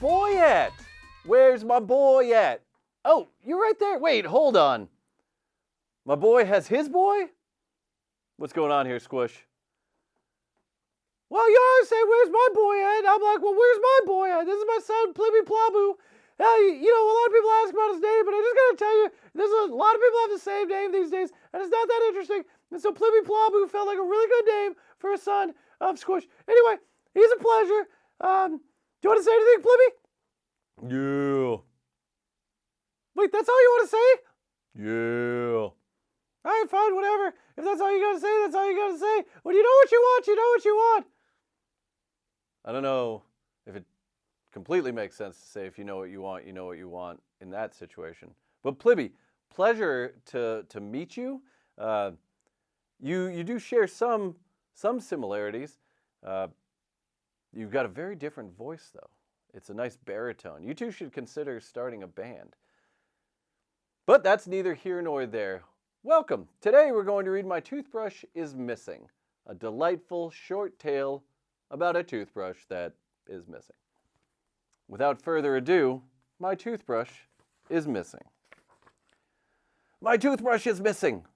boy at? Where's my boy at? Oh, you're right there. Wait, hold on. My boy has his boy? What's going on here, Squish? Well, you always say, where's my boy at? I'm like, well, where's my boy at? This is my son, Plibby Ploboo. A lot of people ask about his name, but I just got to tell you, there's a lot of people have the same name these days, and it's not that interesting. And so Plibby Ploboo felt like a really good name for a son of Squish. Anyway, he's a pleasure. Do you want to say anything, Plibby? Yeah. Wait, that's all you want to say? Yeah. All right, fine, whatever. If that's all you got to say, that's all you got to say. When you know what you want, you know what you want. I don't know if it completely makes sense to say if you know what you want, you know what you want in that situation. But Plibby, pleasure to meet you. You do share some similarities. You've got a very different voice, though. It's a nice baritone. You two should consider starting a band. But that's neither here nor there. Welcome. Today we're going to read My Toothbrush is Missing, a delightful short tale about a toothbrush that is missing. Without further ado, my toothbrush is missing. My toothbrush is missing.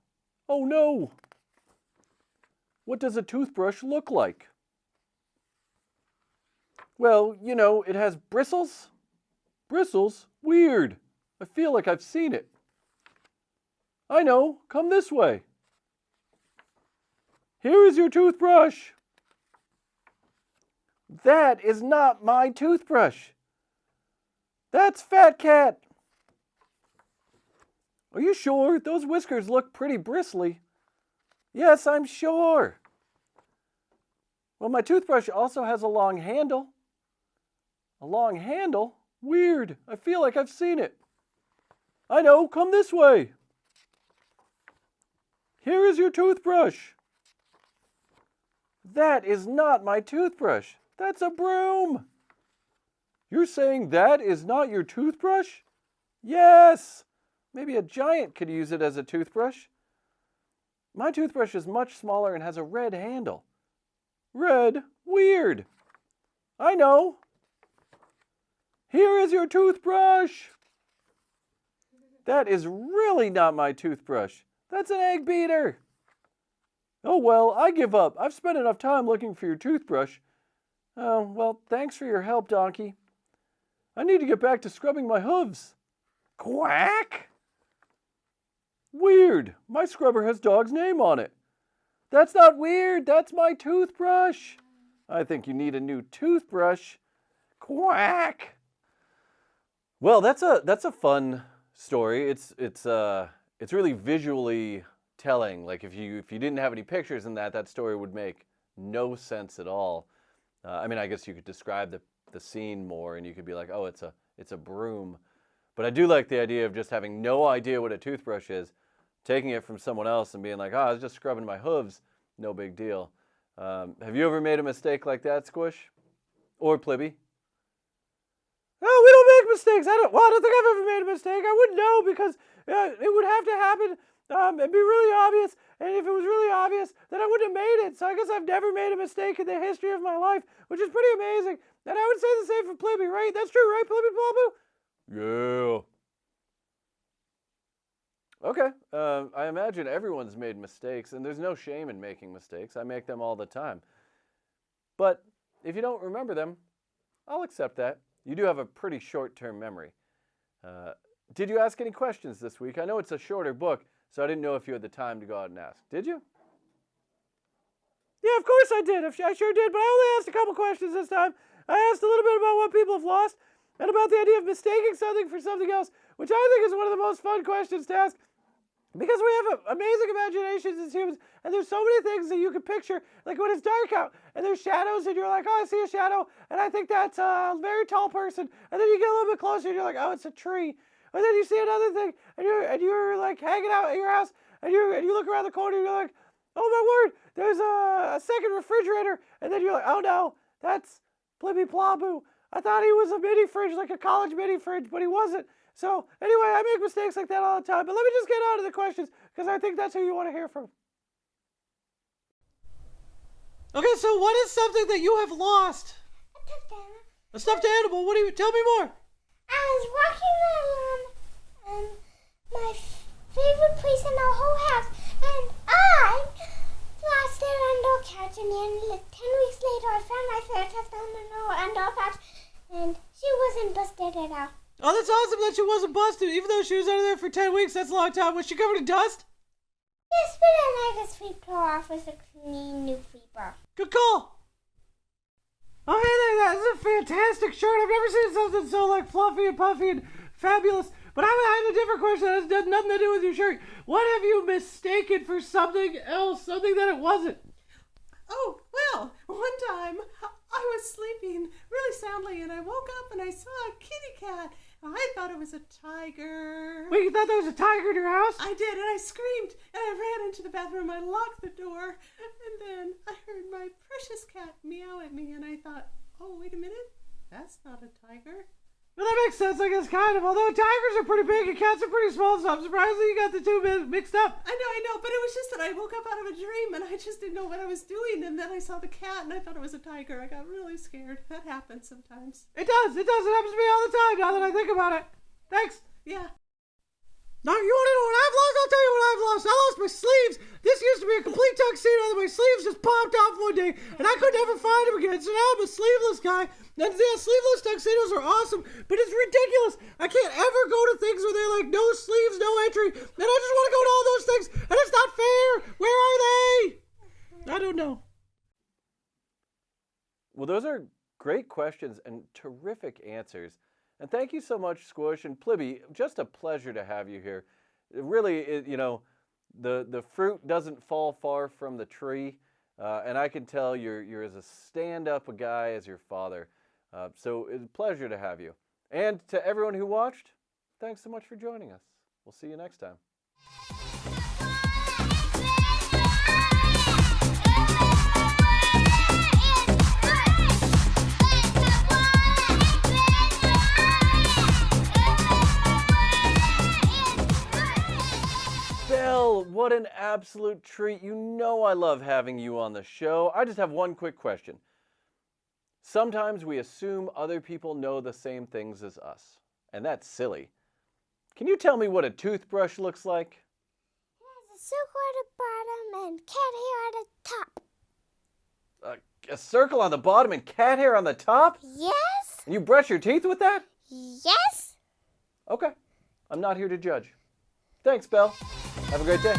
Oh no! What does a toothbrush look like? Well, you know, it has bristles. Bristles? Weird. I feel like I've seen it. I know. Come this way. Here is your toothbrush. That is not my toothbrush. That's Fat Cat. Are you sure? Those whiskers look pretty bristly. Yes, I'm sure. Well, my toothbrush also has a long handle. A long handle? Weird. I feel like I've seen it. I know. Come this way. Here is your toothbrush. That is not my toothbrush. That's a broom. You're saying that is not your toothbrush? Yes. Maybe a giant could use it as a toothbrush. My toothbrush is much smaller and has a red handle. Red? Weird. I know. Here is your toothbrush. That is really not my toothbrush. That's an egg beater. Oh, well, I give up. I've spent enough time looking for your toothbrush. Oh, well, thanks for your help, Donkey. I need to get back to scrubbing my hooves. Quack! Weird. My scrubber has Dog's name on it. That's not weird. That's my toothbrush. I think you need a new toothbrush. Quack! Well, that's a fun story. It's really visually telling. Like if you didn't have any pictures in that story would make no sense at all. I mean, I guess you could describe the scene more, and you could be like, oh, it's a broom. But I do like the idea of just having no idea what a toothbrush is, taking it from someone else and being like, oh, I was just scrubbing my hooves. No big deal. Have you ever made a mistake like that, Squish? Or Plibby? Oh, we don't make mistakes. I don't think I've ever made a mistake. I wouldn't know because it would have to happen and be really obvious. And if it was really obvious, then I wouldn't have made it. So I guess I've never made a mistake in the history of my life, which is pretty amazing. And I would say the same for Plibby, right? That's true, right, Plibby Ploboo? Yeah. Okay. I imagine everyone's made mistakes, and there's no shame in making mistakes. I make them all the time. But if you don't remember them, I'll accept that. You do have a pretty short-term memory. Did you ask any questions this week? I know it's a shorter book, so I didn't know if you had the time to go out and ask. Did you? Yeah, of course I did. I sure did, but I only asked a couple questions this time. I asked a little bit about what people have lost and about the idea of mistaking something for something else, which I think is one of the most fun questions to ask because we have amazing imaginations as humans, and there's so many things that you can picture, like when it's dark out and there's shadows and you're like, oh, I see a shadow, and I think that's a very tall person, and then you get a little bit closer and you're like, oh, it's a tree. And then you see another thing, and you're like hanging out at your house, and you look around the corner, and you're like, oh my word, there's a second refrigerator, and then you're like, oh no, that's Plibby Ploboo. I thought he was a mini fridge, like a college mini fridge, but he wasn't. So anyway, I make mistakes like that all the time. But let me just get on to the questions, because I think that's who you want to hear from. Okay, so what is something that you have lost? A stuffed animal? What do you... Tell me more. I was walking around my favorite place in the whole house, and I lost it under a couch, and then 10 weeks later I found my fair test under a couch, and she wasn't busted at all. Oh, that's awesome that she wasn't busted. Even though she was under there for 10 weeks, that's a long time. Was she covered in dust? Yes, but I like a sweep her off with a clean new sweeper. Good call. Oh, hey there, that's a fantastic shirt. I've never seen something so, like, fluffy and puffy and fabulous. But I have a different question that has nothing to do with your shirt. What have you mistaken for something else, something that it wasn't? Oh, well, one time I was sleeping really soundly and I woke up and I saw a kitty cat. I thought it was a tiger. Wait, you thought there was a tiger in your house? I did, and I screamed and I ran into the bathroom. I locked the door and then I heard my precious cat meow at me and I thought, oh, wait a minute, that's not a tiger. Well, that makes sense, I guess, kind of. Although tigers are pretty big and cats are pretty small, so I'm surprised that you got the two mixed up. I know, but it was just that I woke up out of a dream and I just didn't know what I was doing, and then I saw the cat and I thought it was a tiger. I got really scared. That happens sometimes. It does. It happens to me all the time now that I think about it. Thanks. Yeah. Now, you want to know what I've lost? I'll tell you what I've lost. I lost my sleeves. This used to be a complete tuxedo, and my sleeves just popped off one day, and I could never find them again, so now I'm a sleeveless guy. And yeah, sleeveless tuxedos are awesome, but it's ridiculous. I can't ever go to things where they're like, no sleeves, no entry, and I just want to go to all those things, and it's not fair. Where are they? I don't know. Well, those are great questions and terrific answers. And thank you so much, Squish and Plibby. Just a pleasure to have you here. It really, you know, the fruit doesn't fall far from the tree, and I can tell you're as a stand-up a guy as your father. So it's a pleasure to have you. And to everyone who watched, thanks so much for joining us. We'll see you next time. Belle, what an absolute treat. You know I love having you on the show. I just have one quick question. Sometimes we assume other people know the same things as us, and that's silly. Can you tell me what a toothbrush looks like? It has a circle at the bottom and cat hair at the top. A circle on the bottom and cat hair on the top? Yes? And you brush your teeth with that? Yes? Okay. I'm not here to judge. Thanks, Belle. Have a great day.